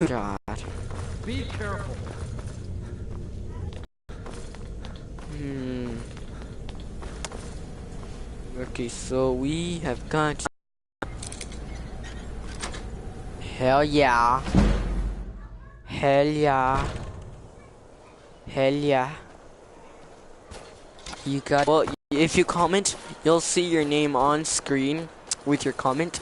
God. Be careful. Hmm. Okay, so we have got. Hell yeah. Hell yeah. Hell yeah. You got. Well, if you comment, you'll see your name on screen with your comment.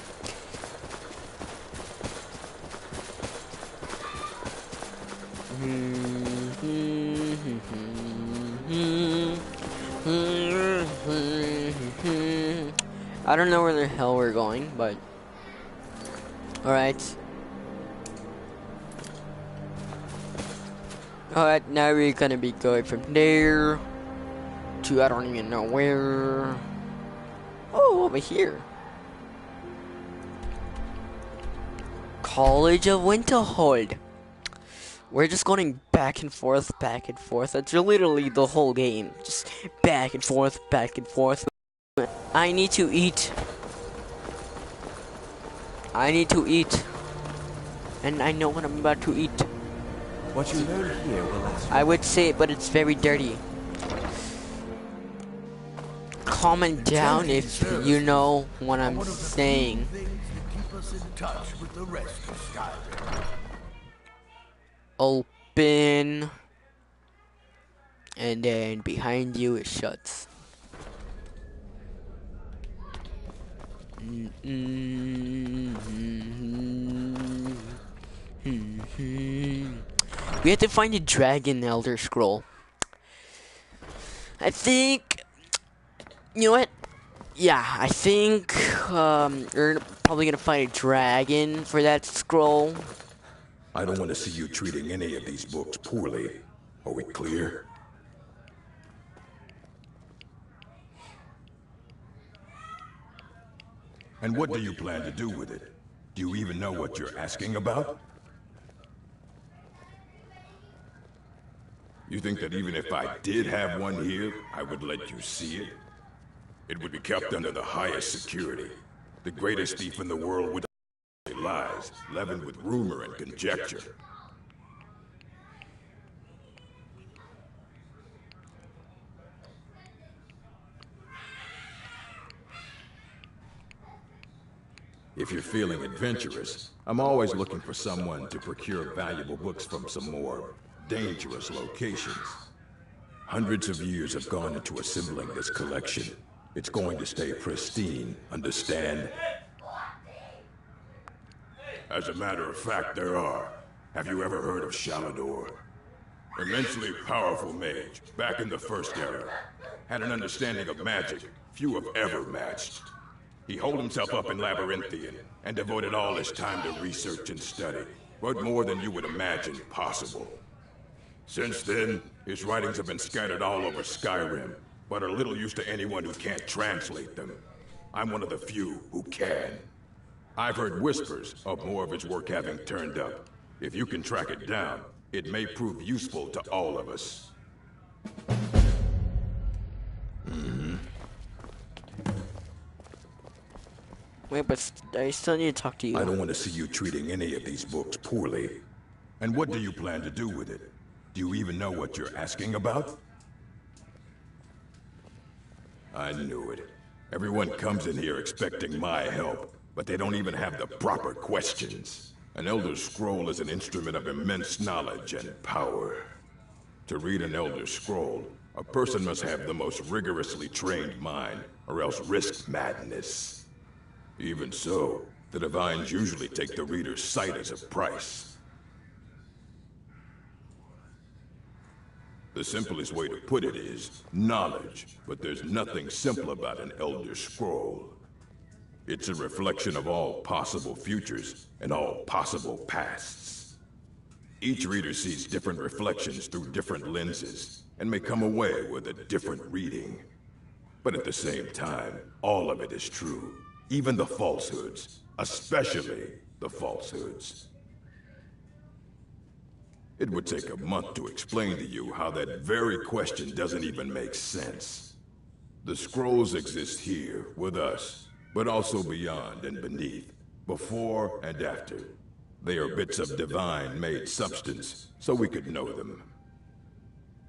I don't know where the hell we're going, but alright. Alright, now we're gonna be going from there to I don't even know where. Oh, over here. College of Winterhold. We're just going back and forth, back and forth. That's literally the whole game. Just back and forth, back and forth. I need to eat. I need to eat. And I know what I'm about to eat. What you learn here will last. I would say it, but it's very dirty. Comment down if you know what I'm saying. Keep us in touch with the rest of Skyrim. Open. And then behind you it shuts. We have to find a dragon Elder Scroll. I think, you know what? Yeah, I think we're probably gonna find a dragon for that scroll. I don't want to see you treating any of these books poorly. Are we clear? And what do you plan to do with it? Do you even know what you're asking about? You think that even if I did have one here, I would let you see it? It would be kept under the highest security. The greatest thief in the world would lies, leavened with rumor and conjecture. If you're feeling adventurous, I'm always looking for someone to procure valuable books from some more dangerous locations. Hundreds of years have gone into assembling this collection. It's going to stay pristine, understand? As a matter of fact, there are. Have you ever heard of Shalador? Immensely powerful mage, back in the First Era. Had an understanding of magic few have ever matched. He holed himself up in Labyrinthian and devoted all his time to research and study, but more than you would imagine possible. Since then, his writings have been scattered all over Skyrim, but are little use to anyone who can't translate them. I'm one of the few who can. I've heard whispers of more of his work having turned up. If you can track it down, it may prove useful to all of us. Wait, but I still need to talk to you. I don't want to see you treating any of these books poorly. And what do you plan to do with it? Do you even know what you're asking about? I knew it. Everyone comes in here expecting my help, but they don't even have the proper questions. An Elder Scroll is an instrument of immense knowledge and power. To read an Elder Scroll, a person must have the most rigorously trained mind, or else risk madness. Even so, the Divines usually take the reader's sight as a price. The simplest way to put it is knowledge, but there's nothing simple about an Elder Scroll. It's a reflection of all possible futures and all possible pasts. Each reader sees different reflections through different lenses and may come away with a different reading. But at the same time, all of it is true. Even the falsehoods, especially the falsehoods. It would take a month to explain to you how that very question doesn't even make sense. The scrolls exist here, with us, but also beyond and beneath, before and after. They are bits of divine-made substance, so we could know them.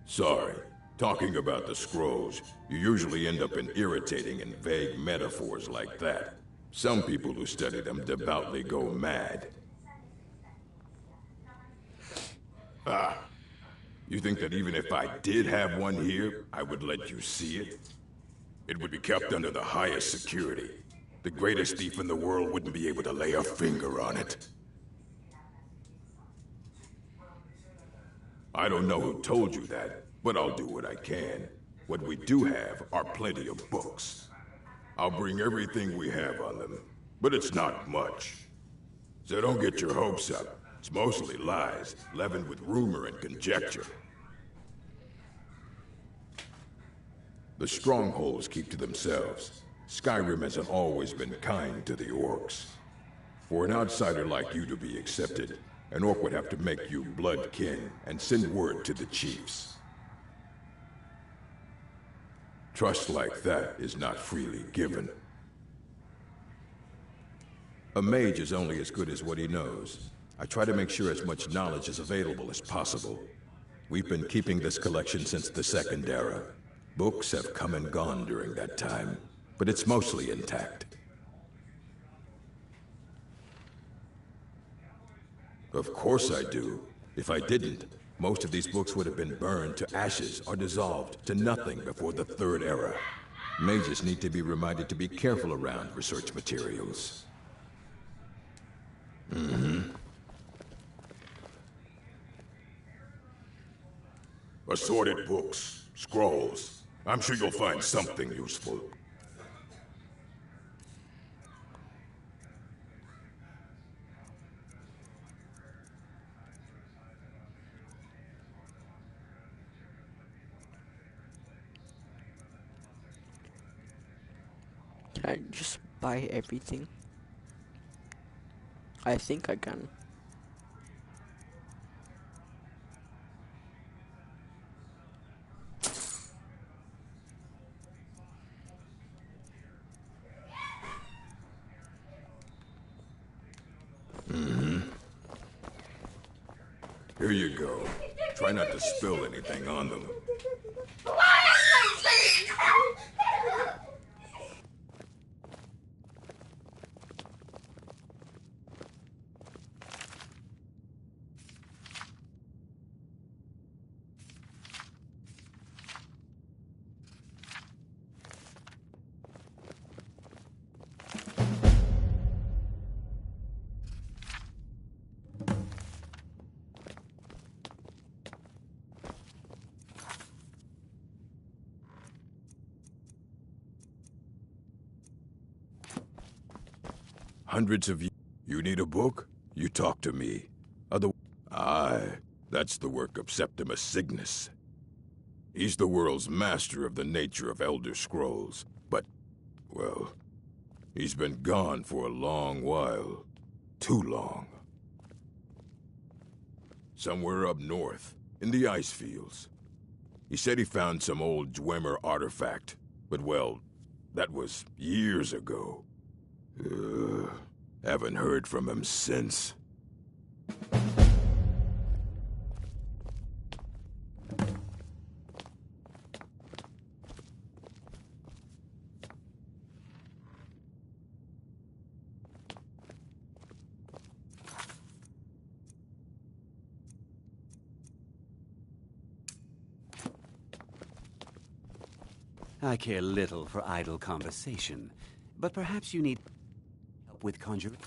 Sorry, talking about the scrolls, you usually end up in irritating and vague metaphors like that. Some people who study them devoutly go mad. You think that even if I did have one here, I would let you see it? It would be kept under the highest security. The greatest thief in the world wouldn't be able to lay a finger on it. I don't know who told you that, but I'll do what I can. What we do have are plenty of books. I'll bring everything we have on them, but it's not much. So don't get your hopes up. It's mostly lies, leavened with rumor and conjecture. The strongholds keep to themselves. Skyrim hasn't always been kind to the orcs. For an outsider like you to be accepted, an orc would have to make you blood kin and send word to the chiefs. Trust like that is not freely given. A mage is only as good as what he knows. I try to make sure as much knowledge is available as possible. We've been keeping this collection since the Second Era. Books have come and gone during that time, but it's mostly intact. Of course I do. If I didn't, most of these books would have been burned to ashes or dissolved to nothing before the Third Era. Mages need to be reminded to be careful around research materials. Assorted books, scrolls. I'm sure you'll find something useful. Can I just buy everything? I think I can. Here you go. Try not to spill anything on them. Hundreds of you. You need a book? You talk to me. Aye, that's the work of Septimus Cygnus. He's the world's master of the nature of Elder Scrolls, but, well, he's been gone for a long while. Too long. Somewhere up north, in the ice fields. He said he found some old Dwemer artifact, but well, that was years ago. Haven't heard from him since. I care little for idle conversation, but perhaps you need help with conjuring.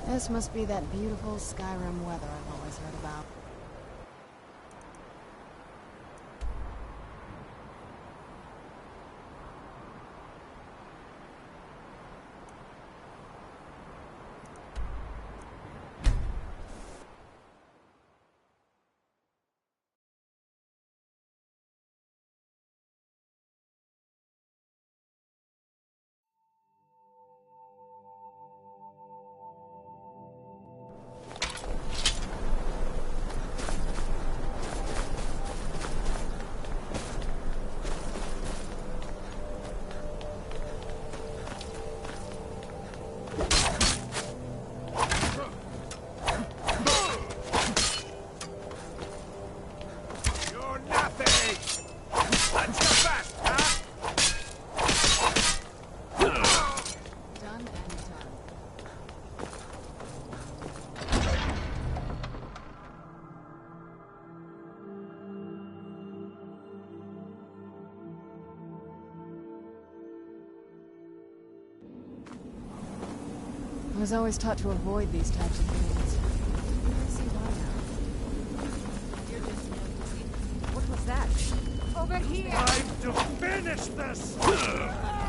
This must be that beautiful Skyrim weather I've always heard about. I was always taught to avoid these types of things. I see why now. You're just what was that? Over here! Time to finish this!